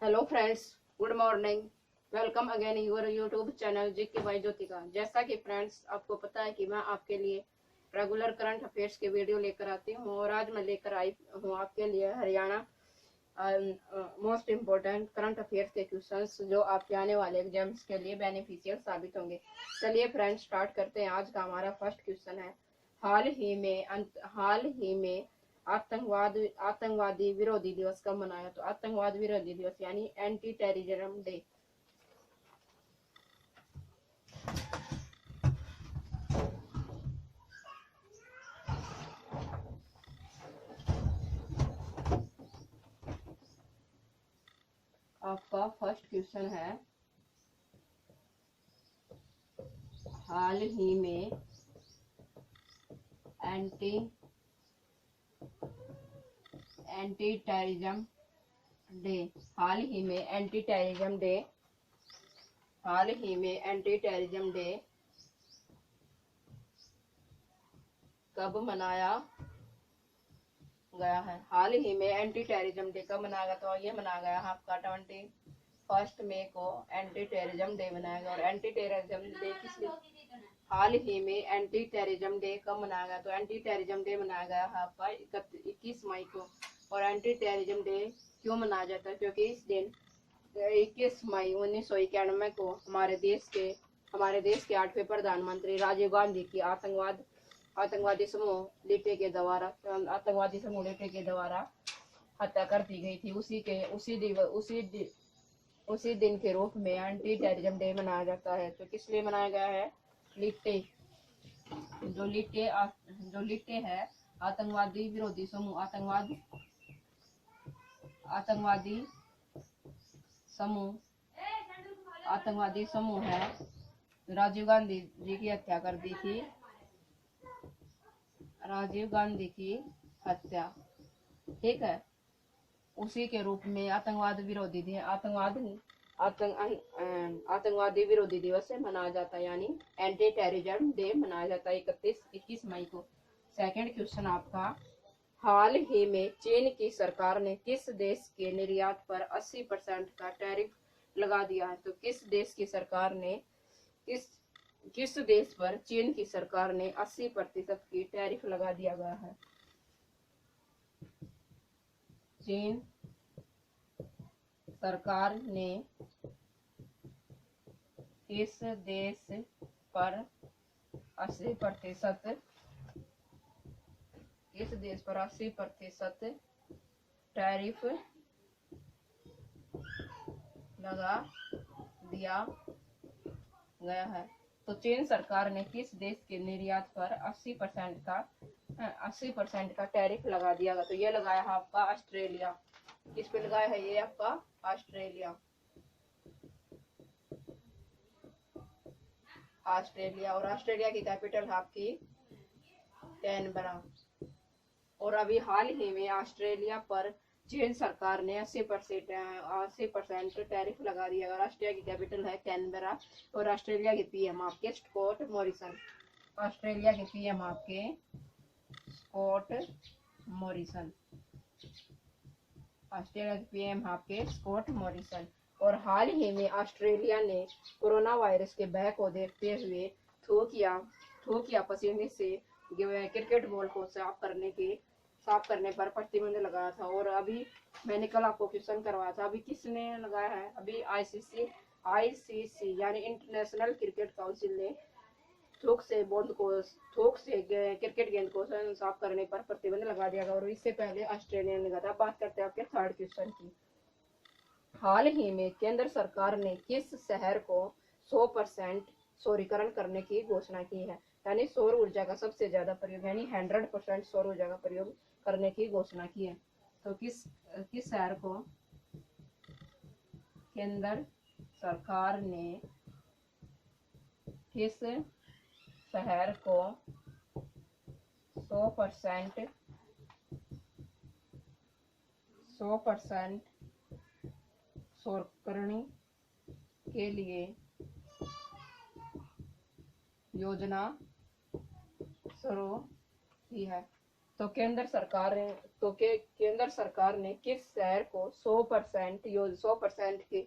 Hello friends, good morning. Welcome again your YouTube channel G K by Jyotika. जैसा कि friends आपको पता है कि मैं आपके लिए रेगुलर करंट अफेयर्स के वीडियो लेकर आती हूँ और आज मैं लेकर आई हूँ आपके लिए Haryana most important current affairs के क्वेश्चंस जो आपके आने वाले एग्जाम्स के लिए बेनिफिशियल साबित होंगे। चलिए फ्रेंड्स स्टार्ट करते हैं। आज का हमारा फर्स्ट क्वेश्चन है, हाल ही में आतंकवादी विरोधी दिवस कब मनाया? तो आतंकवाद विरोधी दिवस यानी एंटी टेररिज्म डे। आपका फर्स्ट क्वेश्चन है, हाल ही में एंटी एंटी टेररिज्म डे हाल ही में एंटी टेररिज्म डे हाल ही में एंटी टेररिज्म डे कब मनाया गया है? हाल ही में एंटी टेररिज्म डे कब मनाया गया? तो ये मनाया गया है आपका 21 मई को एंटी टेररिज्म डे मनाया गया। और एंटी टेररिज्म डे किस हाल ही में एंटी टेररिज्म डे कब मनाया गया? तो एंटी टेररिज्म डे मनाया गया है आपका 21 मई को। और एंटी टेररिज्म डे क्यों मनाया जाता है? क्योंकि इस दिन 21 मई 1991 को हमारे देश के 8वें प्रधानमंत्री राजीव गांधी की आतंकवादी समूह लिटे के द्वारा हत्या कर दी गई थी। उसी दिन के रूप में एंटी टेररिज्म डे मनाया जाता है। तो किस लिए मनाया गया है? लिट्टे जो लिट्टे है आतंकवादी विरोधी समूह आतंकवादी समूह है, राजीव गांधी जी की हत्या कर दी थी। राजीव गांधी की हत्या, ठीक है, उसी के रूप में आतंकवादी विरोधी दिवस से मनाया जाता है, यानी एंटी टेररिज्म डे मनाया जाता है 21 मई को। सेकंड क्वेश्चन आपका, हाल ही में चीन की सरकार ने किस देश के निर्यात पर 80% का टैरिफ लगा दिया है? तो किस देश पर चीन की सरकार ने 80% की टैरिफ लगा दिया गया है? चीन सरकार ने किस देश पर 80% टैरिफ लगा दिया गया है? तो चीन सरकार ने किस देश के निर्यात पर 80% का टैरिफ लगा दिया गया? तो ये लगाया है आपका ऑस्ट्रेलिया। किस पे लगाया है? ये आपका ऑस्ट्रेलिया। और ऑस्ट्रेलिया की कैपिटल है आपकी कैनबरा। और अभी हाल ही में ऑस्ट्रेलिया पर चीन सरकार ने 80% टैरिफ लगा दिया। और ऑस्ट्रेलिया की कैपिटल है कैनबरा। और ऑस्ट्रेलिया के पीएम आपके स्कॉट मॉरिसन। ऑस्ट्रेलिया के पीएम आपके स्कॉट मॉरिसन। और हाल ही में ऑस्ट्रेलिया ने कोरोना वायरस के भय को देखते हुए थूक या पसीने से क्रिकेट बॉल को साफ करने पर प्रतिबंध लगाया था। और अभी मैंने कल आपको क्वेश्चन करवाया था, अभी किसने लगाया है? अभी आईसीसी यानी इंटरनेशनल क्रिकेट काउंसिल ने थूक से क्रिकेट गेंद को साफ करने पर प्रतिबंध लगा दिया गया। और इससे पहले ऑस्ट्रेलिया ने लगाया था। बात करते हैं आपके थर्ड क्वेश्चन की, हाल ही में केंद्र सरकार ने किस शहर को 100% सौरीकरण करने की घोषणा की है? यानी सौर ऊर्जा का सबसे ज्यादा प्रयोग, यानी 100% सौर ऊर्जा का प्रयोग करने की घोषणा की है? तो किस शहर को केंद्र सरकार ने किस शहर को 100% सौरकरण के लिए योजना शुरू की है? तो केंद्र सरकार ने किस शहर को 100% के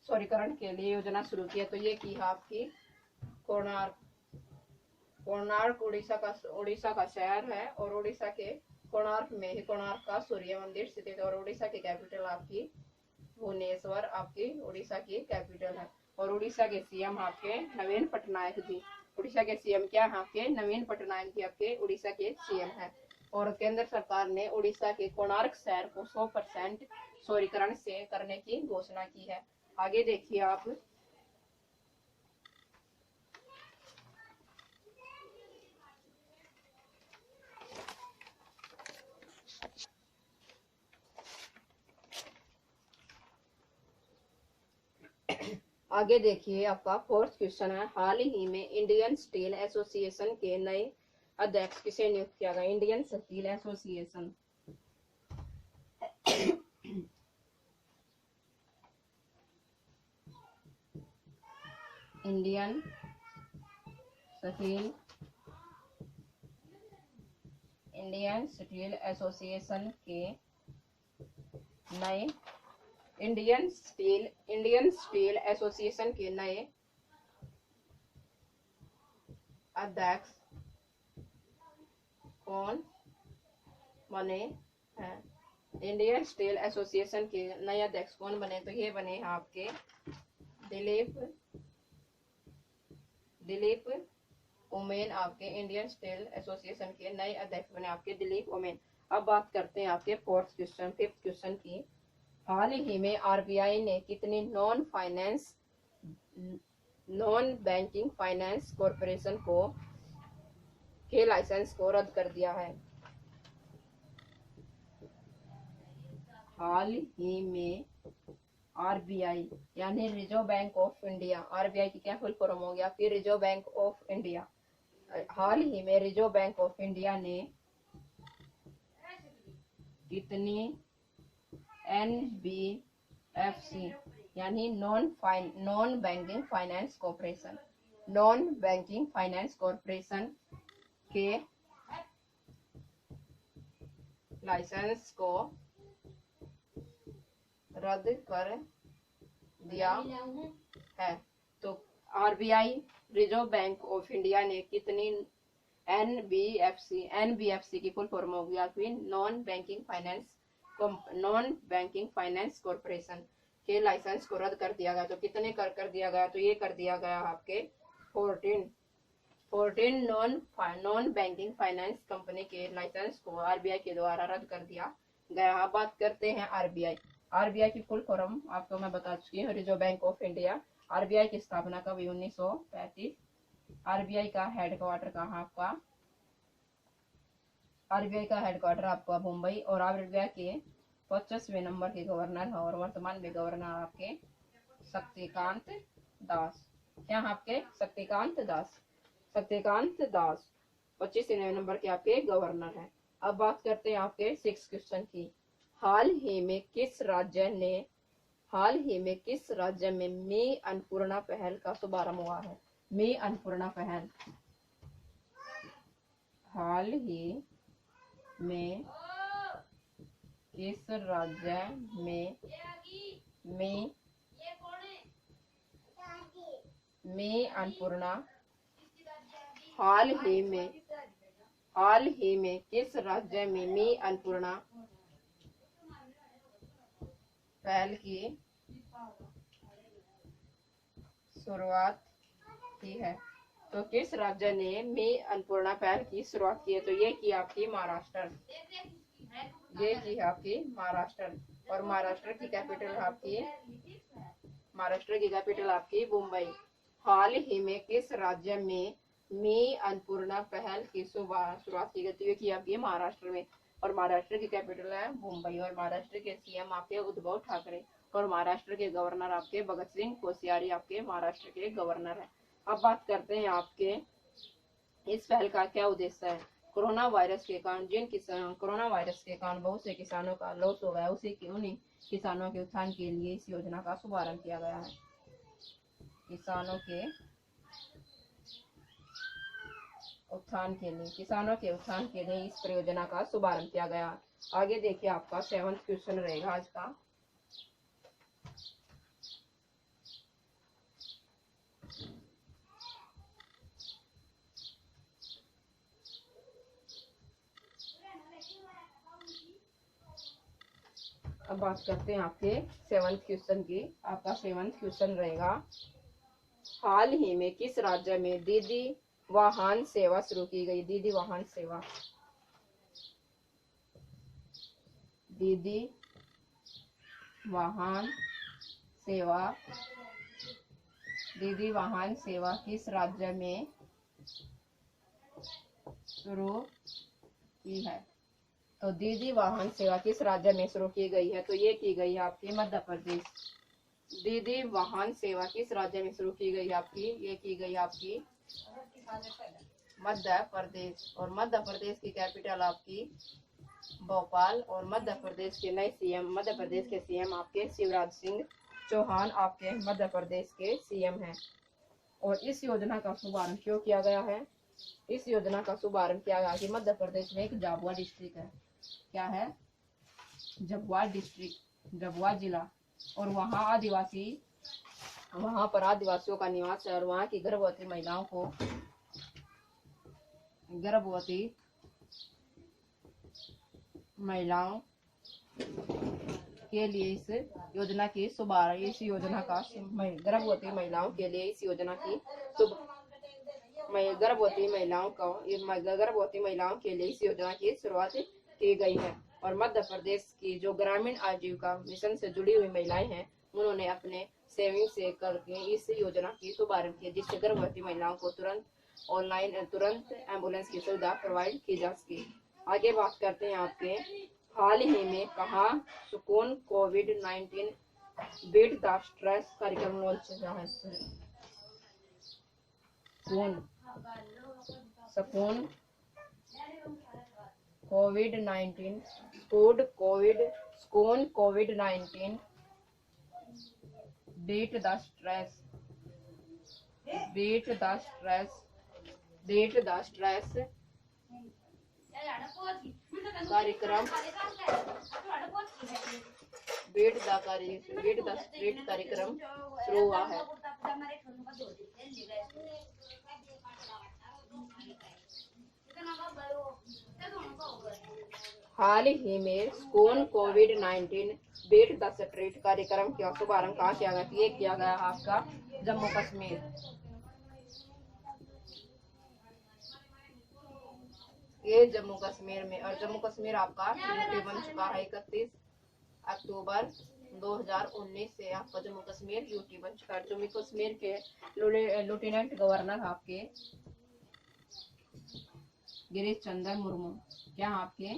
शहरीकरण के लिए योजना शुरू की है? तो ये की है आपकी कोणार्क। कोणार्क उड़ीसा का शहर है और उड़ीसा के कोणार्क में ही कोणार्क का सूर्य मंदिर स्थित है। और उड़ीसा की कैपिटल आपकी भुवनेश्वर आपकी उड़ीसा की कैपिटल है। और उड़ीसा के सीएम आपके नवीन पटनायक जी। उड़ीसा के सीएम क्या है आपके? नवीन पटनायक जी आपके उड़ीसा के सीएम है। और केंद्र सरकार ने उड़ीसा के कोणार्क शहर को 100% शहरीकरण से करने की घोषणा की है। आगे देखिए आप। आगे देखिए आपका फोर्थ क्वेश्चन है, हाल ही में इंडियन स्टील एसोसिएशन के नए अध्यक्ष किसे नियुक्त किया गया? Indian steel association Indian steel association के नए इंडियन स्टील एसोसिएशन के नए अध्यक्ष कौन बने हैं? इंडियन स्टील एसोसिएशन के नए अध्यक्ष कौन बने? तो ये बने हैं आपके दिलीप ओमेन। आपके इंडियन स्टील एसोसिएशन के नए अध्यक्ष बने आपके दिलीप ओमेन। अब बात करते हैं आपके फिफ्थ क्वेश्चन की। हाल ही में आरबीआई ने कितनी नॉन बैंकिंग फाइनेंस कॉरपोरेशन के लाइसेंस को रद्द कर दिया है? हाल ही में आरबीआई यानी reserve bank of India, RBI की क्या फुल फॉर्म हो गया? फिर रिजर्व बैंक ऑफ इंडिया। हाल ही में रिजर्व बैंक ऑफ इंडिया ने कितनी एनबीएफसी यानी नॉन बैंकिंग फाइनेंस कॉरपोरेशन के लाइसेंस को रद्द कर दिया है? तो RBI reserve bank of India ने कितनी एनबीएफसी की फुल फॉर्म हो गया फिर नॉन बैंकिंग फाइनेंस कॉरपोरेशन के लाइसेंस को रद्द कर दिया गया। तो कितने कर दिया गया? तो ये कर दिया गया आपके 14 नॉन बैंकिंग फाइनेंस कंपनी के लाइसेंस को आरबीआई के द्वारा रद्द कर दिया गया। अब बात करते हैं आरबीआई की फुल फॉर्म आपको मैं बता चुकी हूँ, reserve bank of India. RBI की स्थापना कब? 1935। आरबीआई का हेडक्वार्टर कहाँ आपका? आरबीआई का हेडक्वार्टर आपका मुंबई। और आरबीआई के 25वें नंबर के गवर्नर है और वर्तमान में गवर्नर आपके शक्तिकांत दास। क्या आपके? शक्तिकांत दास 25वें नंबर के आपके गवर्नर है। अब बात करते हैं आपके 6th क्वेश्चन की। हाल ही में किस राज्य में मी अन्नपूर्णा पहल का शुभारंभ हुआ है? मी अन्नपूर्णा पहल हाल ही में किस राज्य में मी अन्नपूर्णा हाल ही में किस राज्य में मी अन्नपूर्णा पहल की शुरुआत की है? तो किस राज्य ने मी अन्नपूर्णा पहल की शुरुआत की है? तो ये की आपकी महाराष्ट्र। और महाराष्ट्र की कैपिटल आपकी मुंबई। हाल ही में किस राज्य में मी अन्नपूर्णा पहल की शुरुआत की गई? तो ये की आपकी महाराष्ट्र में। और महाराष्ट्र की कैपिटल है मुंबई। और महाराष्ट्र के सीएम आपके उद्धव ठाकरे। और महाराष्ट्र के गवर्नर आपके भगत सिंह कोश्यारी आपके महाराष्ट्र के गवर्नर है। अब बात करते हैं आपके इस पहल का क्या उद्देश्य है? कोरोना वायरस के कारण बहुत से किसानों का लॉस हो गया, उन्हीं किसानों के उत्थान के लिए इस योजना का शुभारंभ किया गया है। किसानों के उत्थान के लिए, किसानों के उत्थान के लिए इस परियोजना का शुभारंभ किया गया। आगे देखिए आपका 7वां क्वेश्चन रहेगा आज का। अब बात करते हैं आपके 7वां क्वेश्चन की। आपका 7वां क्वेश्चन रहेगा, हाल ही में किस राज्य में दीदी वाहन सेवा शुरू की गई? दीदी वाहन सेवा, दीदी वाहन सेवा, दीदी वाहन सेवा किस राज्य में शुरू की है? तो दीदी वाहन सेवा किस राज्य में शुरू की गई है? तो ये की गई है आपकी मध्य प्रदेश। दीदी वाहन सेवा किस राज्य में शुरू की गई आपकी? ये की गई आपकी मध्य प्रदेश। और मध्य प्रदेश की कैपिटल आपकी भोपाल। और मध्य प्रदेश के नए सीएम, मध्य प्रदेश के सीएम आपके शिवराज सिंह चौहान आपके मध्य प्रदेश के सीएम हैं। और इस योजना का शुभारंभ क्यों किया गया है? इस योजना का शुभारंभ किया गया कि मध्य प्रदेश में एक झाबुआ डिस्ट्रिक्ट है। क्या है? झाबुआ डिस्ट्रिक्ट, झाबुआ जिला। और वहाँ पर आदिवासियों का निवास है। और वहाँ की गर्भवती महिलाओं के लिए इस योजना की शुभारंभ, इस योजना का गर्भवती महिलाओं के लिए इस योजना की गर्भवती महिलाओं के लिए इस योजना की शुरुआत की गई है। और मध्य प्रदेश की जो ग्रामीण आजीविका मिशन से जुड़ी हुई महिलाएं हैं, उन्होंने अपने सेविंग से करके इस योजना की शुभारंभ किया, जिससे गर्भवती महिलाओं को तुरंत एम्बुलेंस की सुविधा प्रोवाइड की जा सके। आगे बात करते हैं आपके, हाल ही में कहा सुकून कोविड-19 बीट द स्ट्रेस कार्यक्रम लॉन्च किया है? सुकून कोविड-19 बीट द स्ट्रेस कार्यक्रम कार्यक्रम शुरू हुआ है। हाल ही में सुकून कोविड-19 बीट द स्ट्रीट कार्यक्रम का शुभारंभ कहाँ किया गया? ये किया गया आपका जम्मू कश्मीर। ये जम्मू कश्मीर में। और जम्मू कश्मीर आपका यूटी बन चुका है। 31 अक्टूबर 2019 से आपका जम्मू कश्मीर यूटी बन चुका है। जम्मू कश्मीर के लेफ्टिनेंट गवर्नर आपके गिरीश चंद्र मुर्मू। क्या आपके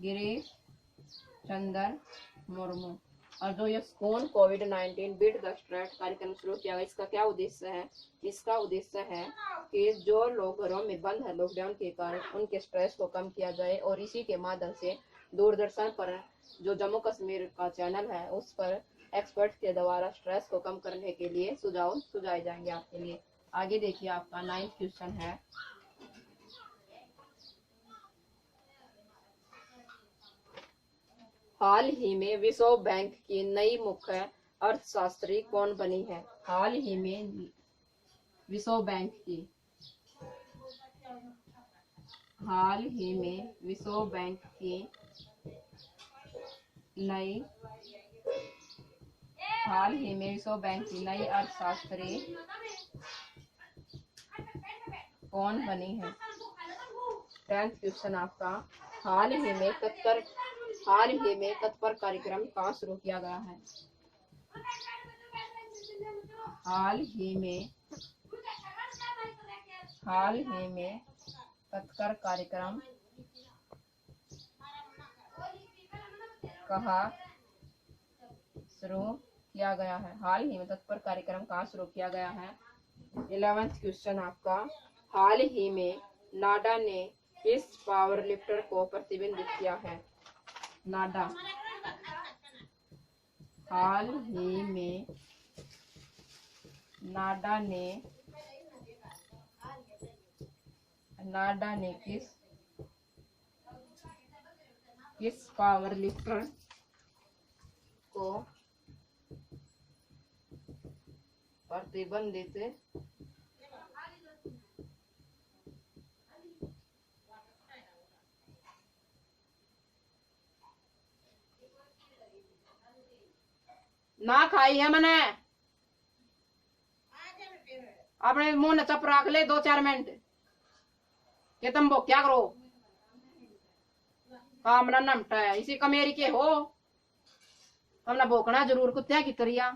गिरीश चंद्र मुर्मू। और जो ये सुकून कोविड-19 बीट द स्ट्रेट कार्यक्रम शुरू किया गया, इसका क्या उद्देश्य है? इसका उद्देश्य है कि जो लोग घरों में बंद है लॉकडाउन के कारण, उनके स्ट्रेस को कम किया जाए। और इसी के माध्यम से दूरदर्शन पर जो जम्मू कश्मीर का चैनल है, उस पर एक्सपर्ट के द्वारा स्ट्रेस को कम करने के लिए सुझाव सुझाए जाएंगे आपके लिए। आगे देखिए आपका 9वां क्वेश्चन है, हाल ही में विश्व बैंक की नई मुख्य अर्थशास्त्री कौन बनी है? हाल ही में विश्व बैंक की नई अर्थशास्त्री कौन बनी है? 10वां क्वेश्चन आपका, हाल ही में तत्पर कार्यक्रम कहाँ शुरू किया गया है? हाल ही में तत्पर कार्यक्रम कहाँ शुरू किया गया है? हाल ही में तत्पर कार्यक्रम कहाँ शुरू किया गया है? 11वां क्वेश्चन आपका, हाल ही में नाडा ने किस पावर लिफ्टर को प्रतिबंधित किया है? नाडा। हाल ही में नाडा ने नाडा ने किस पावर लिफ्टर को प्रतिबंधित ना खाई है मैंने। अपने मुंह न चप रख ले 2-4 मिनट के तुम वो क्या करो काम ना नमटा है इसी कमेरी के हो हमने भोकना जरूर कुत्ते की तरिया।